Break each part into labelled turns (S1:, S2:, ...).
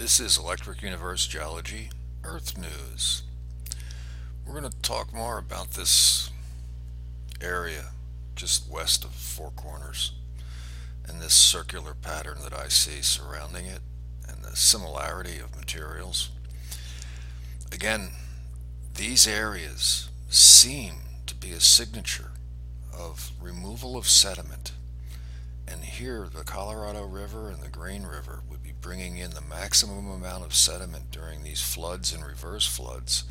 S1: This is Electric Universe Geology Earth News. We're going to talk more about this area just west of Four Corners and this circular pattern that I see surrounding it and the similarity of materials. Again, these areas seem to be a signature of removal of sediment. And here, the Colorado River and the Green River would be bringing in the maximum amount of sediment during these floods and reverse floods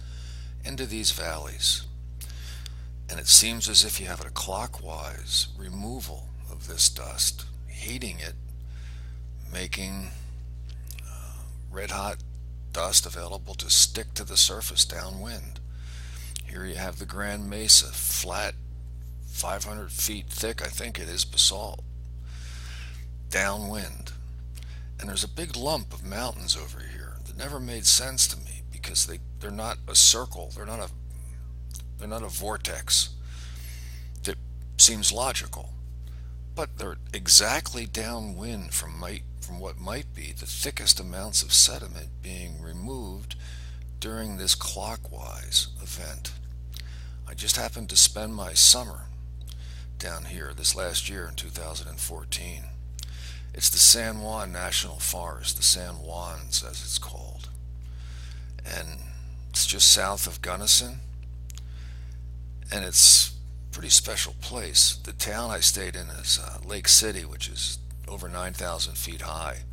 S1: into these valleys. And it seems as if you have a clockwise removal of this dust, heating it, making red hot dust available to stick to the surface downwind. Here you have the Grand Mesa, flat, 500 feet thick, I think it is, basalt, downwind. And there's a big lump of mountains over here that never made sense to me because they're not a circle, they're not a vortex that seems logical, but they're exactly downwind from what might be the thickest amounts of sediment being removed during this clockwise event. I just happened to spend my summer down here this last year in 2014. It's the San Juan National Forest, the San Juans as it's called. And it's just south of Gunnison. And it's a pretty special place. The town I stayed in is Lake City, which is over 9,000 feet high.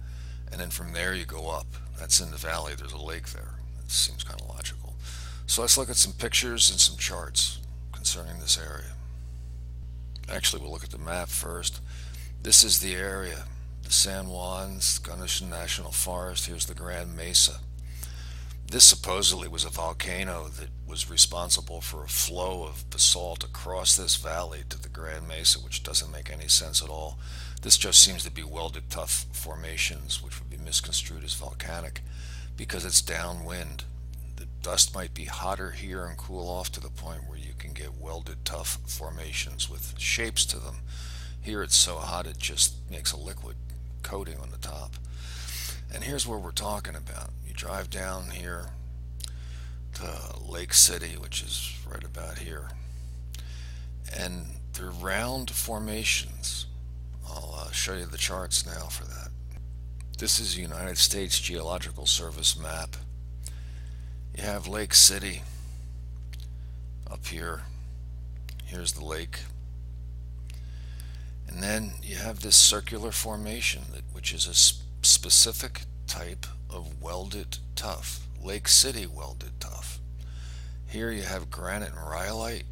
S1: And then from there you go up. That's in the valley. There's a lake there. It seems kind of logical. So let's look at some pictures and some charts concerning this area. Actually, we'll look at the map first. This is the area. The San Juans, Gunnison National Forest. Here's the Grand Mesa. This supposedly was a volcano that was responsible for a flow of basalt across this valley to the Grand Mesa, which doesn't make any sense at all. This just seems to be welded tuff formations, which would be misconstrued as volcanic because it's downwind. The dust might be hotter here and cool off to the point where you can get welded tuff formations with shapes to them. Here it's so hot it just makes a liquid coating on the top. And here's what we're talking about. You drive down here to Lake City, which is right about here, and they're round formations. I'll show you the charts now for that. This is a United States Geological Service map. You have Lake City up here. Here's the lake. And then you have this circular formation, which is a specific type of welded tuff, Lake City welded tuff. Here you have granite and rhyolite,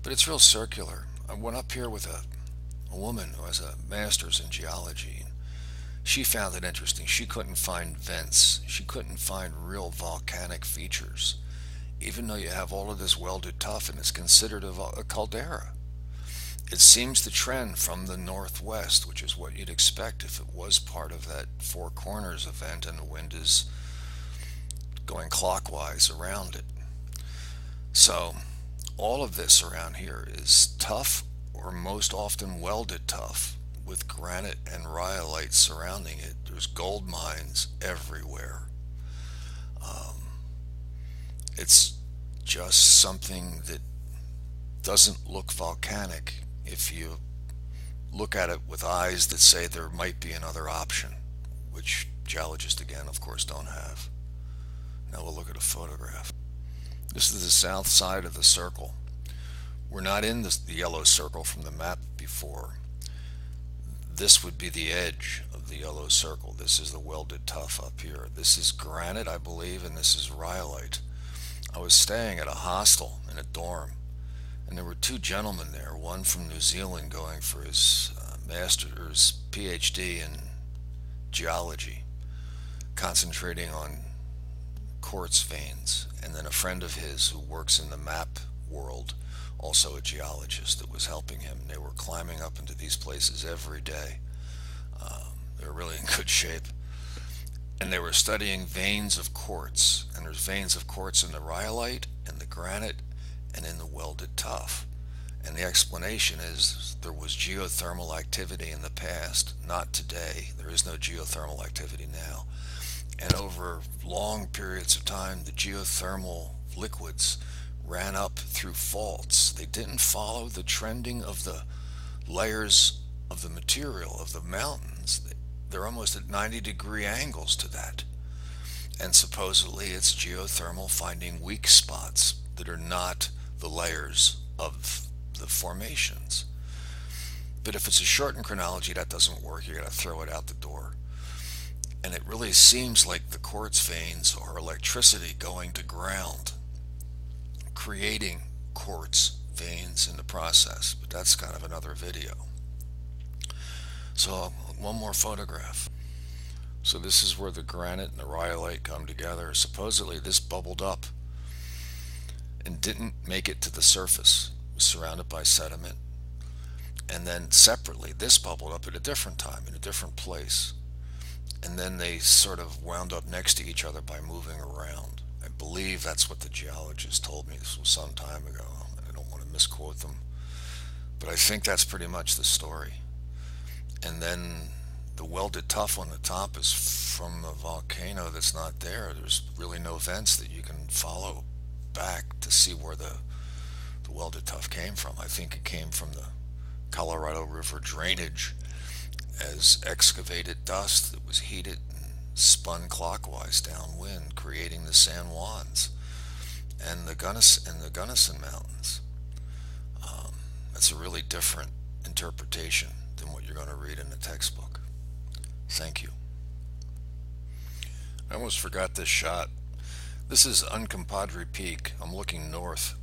S1: but it's real circular. I went up here with a woman who has a master's in geology. She found it interesting. She couldn't find vents. She couldn't find real volcanic features, even though you have all of this welded tuff and it's considered a caldera. It seems to trend from the northwest, which is what you'd expect if it was part of that Four Corners event and the wind is going clockwise around it. So all of this around here is tuff, or most often welded tuff, with granite and rhyolite surrounding it. There's gold mines everywhere. It's just something that doesn't look volcanic if you look at it with eyes that say there might be another option, which geologists, again, of course, don't have. Now we'll look at a photograph. This is the south side of the circle. We're not in the yellow circle from the map before. This would be the edge of the yellow circle. This is the welded tuff up here. This is granite, I believe, and this is rhyolite. I was staying at a hostel in a dorm, and there were two gentlemen there, one from New Zealand going for his master's PhD in geology, concentrating on quartz veins, and then a friend of his who works in the map world, also a geologist, that was helping him. They were climbing up into these places every day. They were really in good shape. And they were studying veins of quartz, and there's veins of quartz in the rhyolite, in the granite, and in the welded tuff. And the explanation is there was geothermal activity in the past, not today. There is no geothermal activity now. And over long periods of time, the geothermal liquids ran up through faults. They didn't follow the trending of the layers of the material of the mountains. They're almost at 90-degree angles to that. And supposedly it's geothermal finding weak spots that are not the layers of the formations. But if it's a shortened chronology, that doesn't work. You got to throw it out the door. And it really seems like the quartz veins are electricity going to ground, creating quartz veins in the process. But that's kind of another video. So one more photograph. So this is where the granite and the rhyolite come together. Supposedly this bubbled up and didn't make it to the surface. It was surrounded by sediment. And then separately, this bubbled up at a different time, in a different place. And then they sort of wound up next to each other by moving around. I believe that's what the geologist told me. This was some time ago. I don't want to misquote them. But I think that's pretty much the story. And then the welded tuff on the top is from a volcano that's not there. There's really no vents that you can follow back to see where the welded tuff came from. I think it came from the Colorado River drainage as excavated dust that was heated and spun clockwise downwind, creating the San Juans and the Gunnison Mountains. That's a really different interpretation than what you're going to read in the textbook. Thank you. I almost forgot this shot. This is Uncompadre Peak. I'm looking north.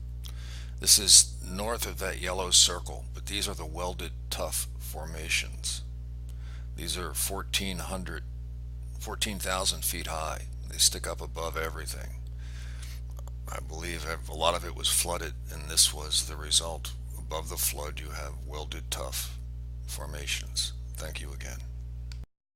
S1: This is north of that yellow circle, but these are the welded tuff formations. These are 14,000 feet high. They stick up above everything. I believe a lot of it was flooded, and this was the result. Above the flood, you have welded tuff formations. Thank you again.